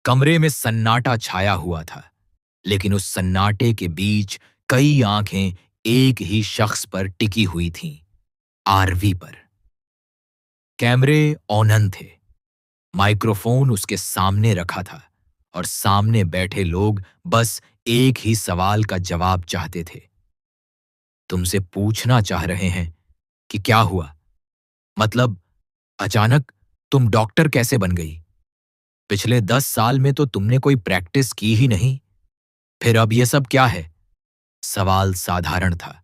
कमरे में सन्नाटा छाया हुआ था, लेकिन उस सन्नाटे के बीच कई आंखें एक ही शख्स पर टिकी हुई थीं, आरवी पर। कैमरे ऑनन थे, माइक्रोफोन उसके सामने रखा था और सामने बैठे लोग बस एक ही सवाल का जवाब चाहते थे। तुमसे पूछना चाह रहे हैं कि क्या हुआ? मतलब, अचानक तुम डॉक्टर कैसे बन गई? पिछले 10 साल में तो तुमने कोई प्रैक्टिस की ही नहीं, फिर अब ये सब क्या है? सवाल साधारण था,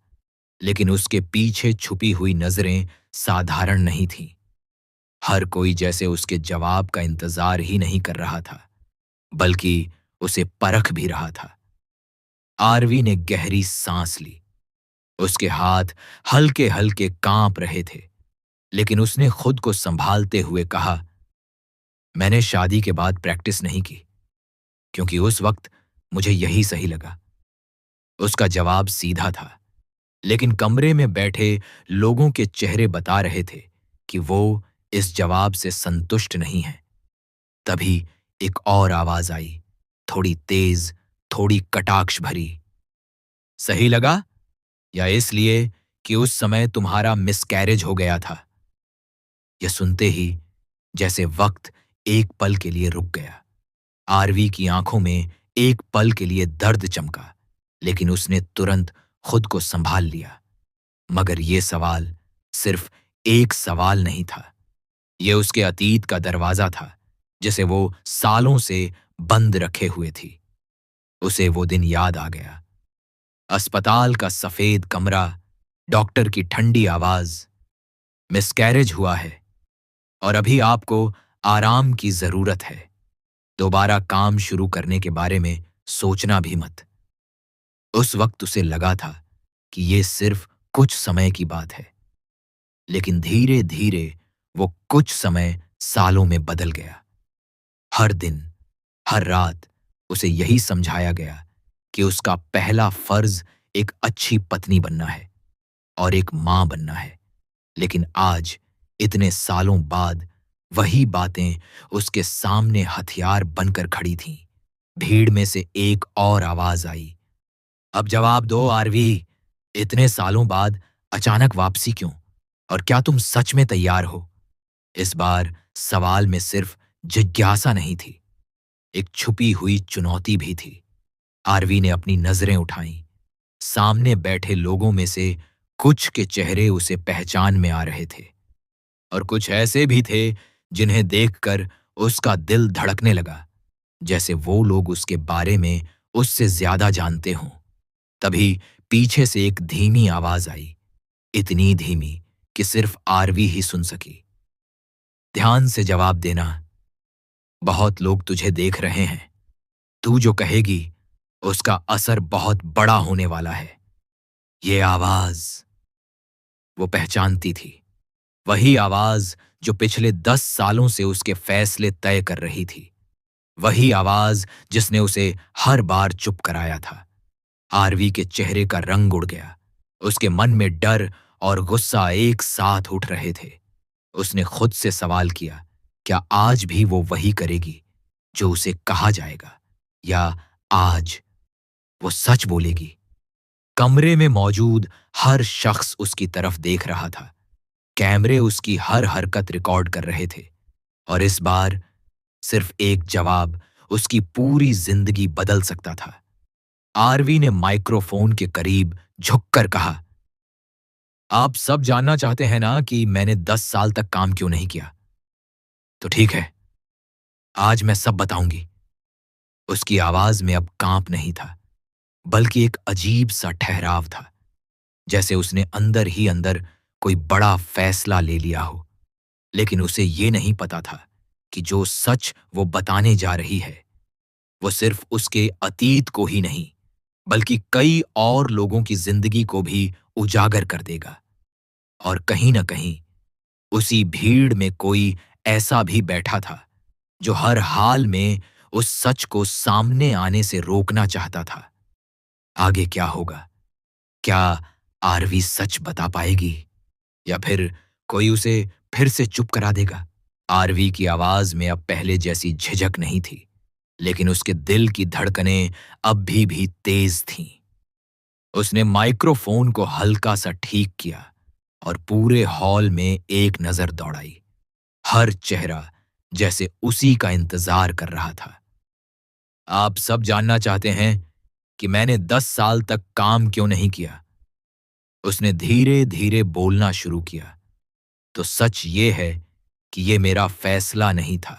लेकिन उसके पीछे छुपी हुई नजरें साधारण नहीं थीं। हर कोई जैसे उसके जवाब का इंतजार ही नहीं कर रहा था, बल्कि उसे परख भी रहा था। आरवी ने गहरी सांस ली। उसके हाथ हल्के हल्के कांप रहे थे, लेकिन उसने खुद को संभालते हुए कहा, मैंने शादी के बाद प्रैक्टिस नहीं की, क्योंकि उस वक्त मुझे यही सही लगा। उसका जवाब सीधा था, लेकिन कमरे में बैठे लोगों के चेहरे बता रहे थे कि वो इस जवाब से संतुष्ट नहीं है। तभी एक और आवाज आई, थोड़ी तेज, थोड़ी कटाक्ष भरी। सही लगा, या इसलिए कि उस समय तुम्हारा मिसकैरेज हो गया था? यह सुनते ही जैसे वक्त एक पल के लिए रुक गया। आरवी की आंखों में एक पल के लिए दर्द चमका, लेकिन उसने तुरंत खुद को संभाल लिया। मगर यह सवाल सिर्फ एक सवाल नहीं था, यह उसके अतीत का दरवाजा था, जिसे वो सालों से बंद रखे हुए थी। उसे वो दिन याद आ गया। अस्पताल का सफेद कमरा, डॉक्टर की ठंडी आवाज, मिसकैरेज हुआ है और अभी आपको आराम की जरूरत है। दोबारा काम शुरू करने के बारे में सोचना भी मत। उस वक्त उसे लगा था कि ये सिर्फ कुछ समय की बात है, लेकिन धीरे धीरे वो कुछ समय सालों में बदल गया। हर दिन, हर रात उसे यही समझाया गया कि उसका पहला फर्ज एक अच्छी पत्नी बनना है और एक मां बनना है। लेकिन आज, इतने सालों बाद, वही बातें उसके सामने हथियार बनकर खड़ी थीं। भीड़ में से एक और आवाज आई, अब जवाब दो आरवी, इतने सालों बाद अचानक वापसी क्यों? और क्या तुम सच में तैयार हो? इस बार सवाल में सिर्फ जिज्ञासा नहीं थी, एक छुपी हुई चुनौती भी थी। आरवी ने अपनी नजरें उठाईं। सामने बैठे लोगों में से कुछ के चेहरे उसे पहचान में आ रहे थे, और कुछ ऐसे भी थे जिन्हें देखकर उसका दिल धड़कने लगा, जैसे वो लोग उसके बारे में उससे ज्यादा जानते हों। तभी पीछे से एक धीमी आवाज आई, इतनी धीमी कि सिर्फ आरवी ही सुन सकी। ध्यान से जवाब देना, बहुत लोग तुझे देख रहे हैं। तू जो कहेगी उसका असर बहुत बड़ा होने वाला है। ये आवाज वो पहचानती थी, वही आवाज जो पिछले 10 सालों से उसके फैसले तय कर रही थी, वही आवाज जिसने उसे हर बार चुप कराया था। आरवी के चेहरे का रंग उड़ गया। उसके मन में डर और गुस्सा एक साथ उठ रहे थे। उसने खुद से सवाल किया, क्या आज भी वो वही करेगी जो उसे कहा जाएगा, या आज वो सच बोलेगी? कमरे में मौजूद हर शख्स उसकी तरफ देख रहा था। कैमरे उसकी हर हरकत रिकॉर्ड कर रहे थे, और इस बार सिर्फ एक जवाब उसकी पूरी जिंदगी बदल सकता था। आरवी ने माइक्रोफोन के करीब झुककर कहा, आप सब जानना चाहते हैं ना कि मैंने 10 साल तक काम क्यों नहीं किया? तो ठीक है, आज मैं सब बताऊंगी। उसकी आवाज में अब कांप नहीं था, बल्कि एक अजीब सा ठहराव था, जैसे उसने अंदर ही अंदर कोई बड़ा फैसला ले लिया हो। लेकिन उसे ये नहीं पता था कि जो सच वो बताने जा रही है, वो सिर्फ उसके अतीत को ही नहीं, बल्कि कई और लोगों की जिंदगी को भी उजागर कर देगा। और कहीं न कहीं उसी भीड़ में कोई ऐसा भी बैठा था जो हर हाल में उस सच को सामने आने से रोकना चाहता था। आगे क्या होगा? क्या आरवी सच बता पाएगी, या फिर कोई उसे फिर से चुप करा देगा? आरवी की आवाज में अब पहले जैसी झिझक नहीं थी, लेकिन उसके दिल की धड़कनें अब भी तेज थीं। उसने माइक्रोफोन को हल्का सा ठीक किया और पूरे हॉल में एक नजर दौड़ाई। हर चेहरा जैसे उसी का इंतजार कर रहा था। आप सब जानना चाहते हैं कि मैंने 10 साल तक काम क्यों नहीं किया? उसने धीरे धीरे बोलना शुरू किया। तो सच ये है कि ये मेरा फैसला नहीं था।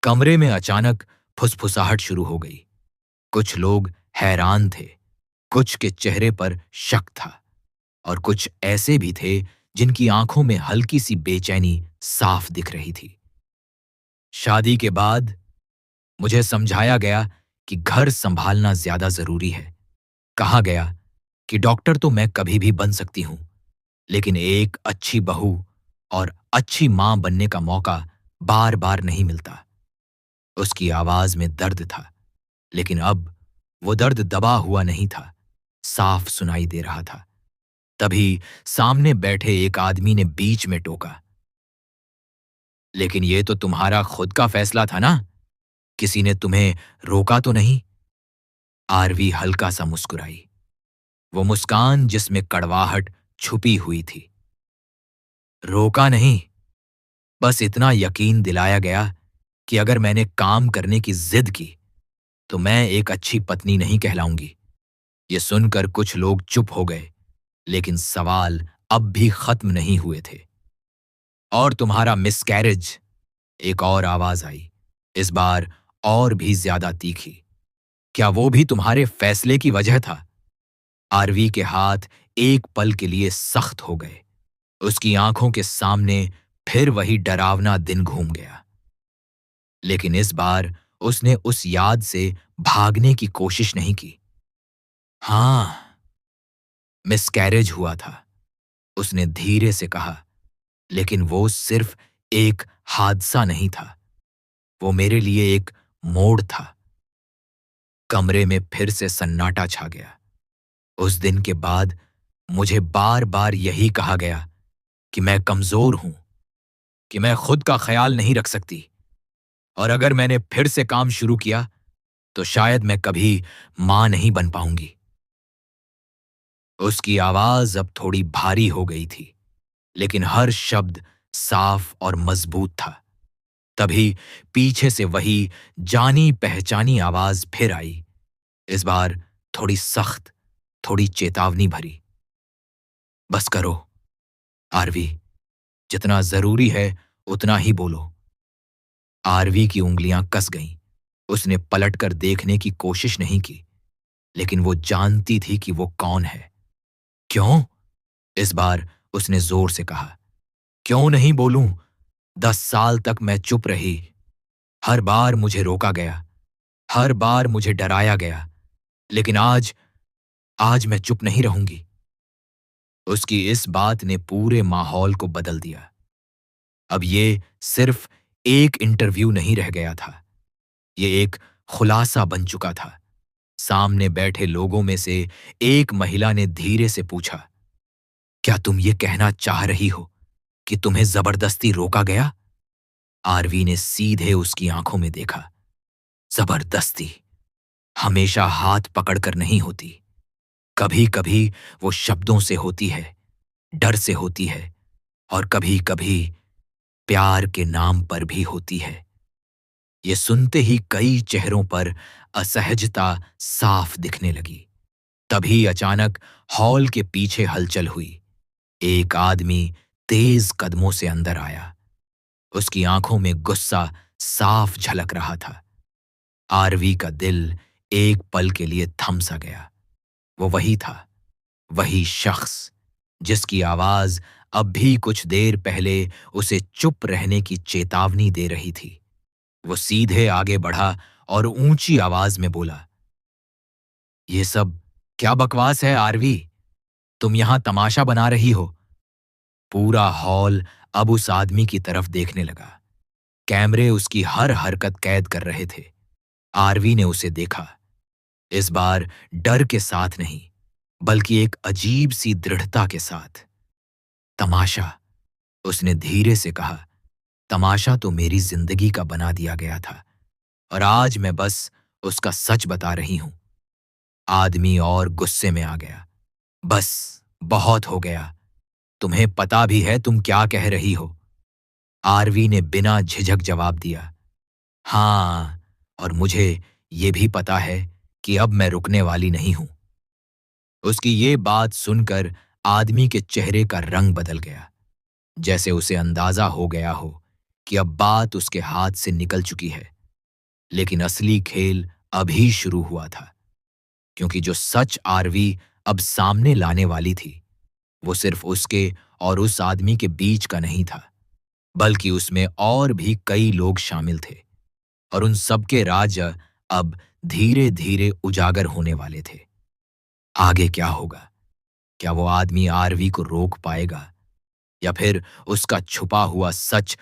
कमरे में अचानक फुसफुसाहट शुरू हो गई। कुछ लोग हैरान थे, कुछ के चेहरे पर शक था और कुछ ऐसे भी थे जिनकी आंखों में हल्की सी बेचैनी साफ दिख रही थी। शादी के बाद मुझे समझाया गया कि घर संभालना ज्यादा जरूरी है। कहा गया कि डॉक्टर तो मैं कभी भी बन सकती हूं, लेकिन एक अच्छी बहू और अच्छी मां बनने का मौका बार बार नहीं मिलता। उसकी आवाज में दर्द था, लेकिन अब वो दर्द दबा हुआ नहीं था, साफ सुनाई दे रहा था। तभी सामने बैठे एक आदमी ने बीच में टोका, लेकिन ये तो तुम्हारा खुद का फैसला था ना? किसी ने तुम्हें रोका तो नहीं? आरवी हल्का सा मुस्कुराई, वो मुस्कान जिसमें कड़वाहट छुपी हुई थी। रोका नहीं, बस इतना यकीन दिलाया गया कि अगर मैंने काम करने की जिद की तो मैं एक अच्छी पत्नी नहीं कहलाऊंगी। ये सुनकर कुछ लोग चुप हो गए, लेकिन सवाल अब भी खत्म नहीं हुए थे। और तुम्हारा मिसकैरेज? एक और आवाज आई, इस बार और भी ज्यादा तीखी। क्या वो भी तुम्हारे फैसले की वजह था? आरवी के हाथ एक पल के लिए सख्त हो गए। उसकी आंखों के सामने फिर वही डरावना दिन घूम गया। लेकिन इस बार उसने उस याद से भागने की कोशिश नहीं की। हाँ, मिसकैरेज हुआ था, उसने धीरे से कहा, लेकिन वो सिर्फ एक हादसा नहीं था, वो मेरे लिए एक मोड़ था। कमरे में फिर से सन्नाटा छा गया। उस दिन के बाद मुझे बार बार यही कहा गया कि मैं कमजोर हूं, कि मैं खुद का ख्याल नहीं रख सकती, और अगर मैंने फिर से काम शुरू किया तो शायद मैं कभी मां नहीं बन पाऊंगी। उसकी आवाज अब थोड़ी भारी हो गई थी, लेकिन हर शब्द साफ और मजबूत था। तभी पीछे से वही जानी पहचानी आवाज फिर आई, इस बार थोड़ी सख्त, थोड़ी चेतावनी भरी। बस करो, आरवी, जितना जरूरी है उतना ही बोलो। आरवी की उंगलियां कस गईं। उसने पलटकर देखने की कोशिश नहीं की, लेकिन वो जानती थी कि वो कौन है। क्यों? इस बार उसने जोर से कहा। क्यों नहीं बोलूं? 10 साल तक मैं चुप रही। हर बार मुझे रोका गया, हर बार मुझे डराया गया, लेकिन आज आज मैं चुप नहीं रहूंगी। उसकी इस बात ने पूरे माहौल को बदल दिया। अब ये सिर्फ एक इंटरव्यू नहीं रह गया था, ये एक खुलासा बन चुका था। सामने बैठे लोगों में से एक महिला ने धीरे से पूछा, क्या तुम ये कहना चाह रही हो कि तुम्हें जबरदस्ती रोका गया? आरवी ने सीधे उसकी आंखों में देखा। जबरदस्ती हमेशा हाथ पकड़कर नहीं होती, कभी कभी वो शब्दों से होती है, डर से होती है, और कभी कभी प्यार के नाम पर भी होती है। ये सुनते ही कई चेहरों पर असहजता साफ दिखने लगी। तभी अचानक हॉल के पीछे हलचल हुई। एक आदमी तेज कदमों से अंदर आया। उसकी आंखों में गुस्सा साफ झलक रहा था। आरवी का दिल एक पल के लिए थम सा गया। वो वही था, वही शख्स जिसकी आवाज अब भी कुछ देर पहले उसे चुप रहने की चेतावनी दे रही थी। वो सीधे आगे बढ़ा और ऊंची आवाज में बोला, ये सब क्या बकवास है आरवी? तुम यहां तमाशा बना रही हो? पूरा हॉल अब उस आदमी की तरफ देखने लगा। कैमरे उसकी हर हरकत कैद कर रहे थे। आरवी ने उसे देखा, इस बार डर के साथ नहीं, बल्कि एक अजीब सी दृढ़ता के साथ। तमाशा, उसने धीरे से कहा, तमाशा तो मेरी जिंदगी का बना दिया गया था, और आज मैं बस उसका सच बता रही हूं। आदमी और गुस्से में आ गया। बस, बहुत हो गया। तुम्हें पता भी है तुम क्या कह रही हो? आरवी ने बिना झिझक जवाब दिया। हाँ, और मुझे ये भी पता है कि अब मैं रुकने वाली नहीं हूं। उसकी ये बात सुनकर आदमी के चेहरे का रंग बदल गया, जैसे उसे अंदाजा हो गया हो कि अब बात उसके हाथ से निकल चुकी है। लेकिन असली खेल अभी शुरू हुआ था, क्योंकि जो सच आरवी अब सामने लाने वाली थी, वो सिर्फ उसके और उस आदमी के बीच का नहीं था, बल्कि उसमें और भी कई लोग शामिल थे, और उन सबके राज अब धीरे-धीरे उजागर होने वाले थे। आगे क्या होगा? क्या वो आदमी आरवी को रोक पाएगा, या फिर उसका छुपा हुआ सच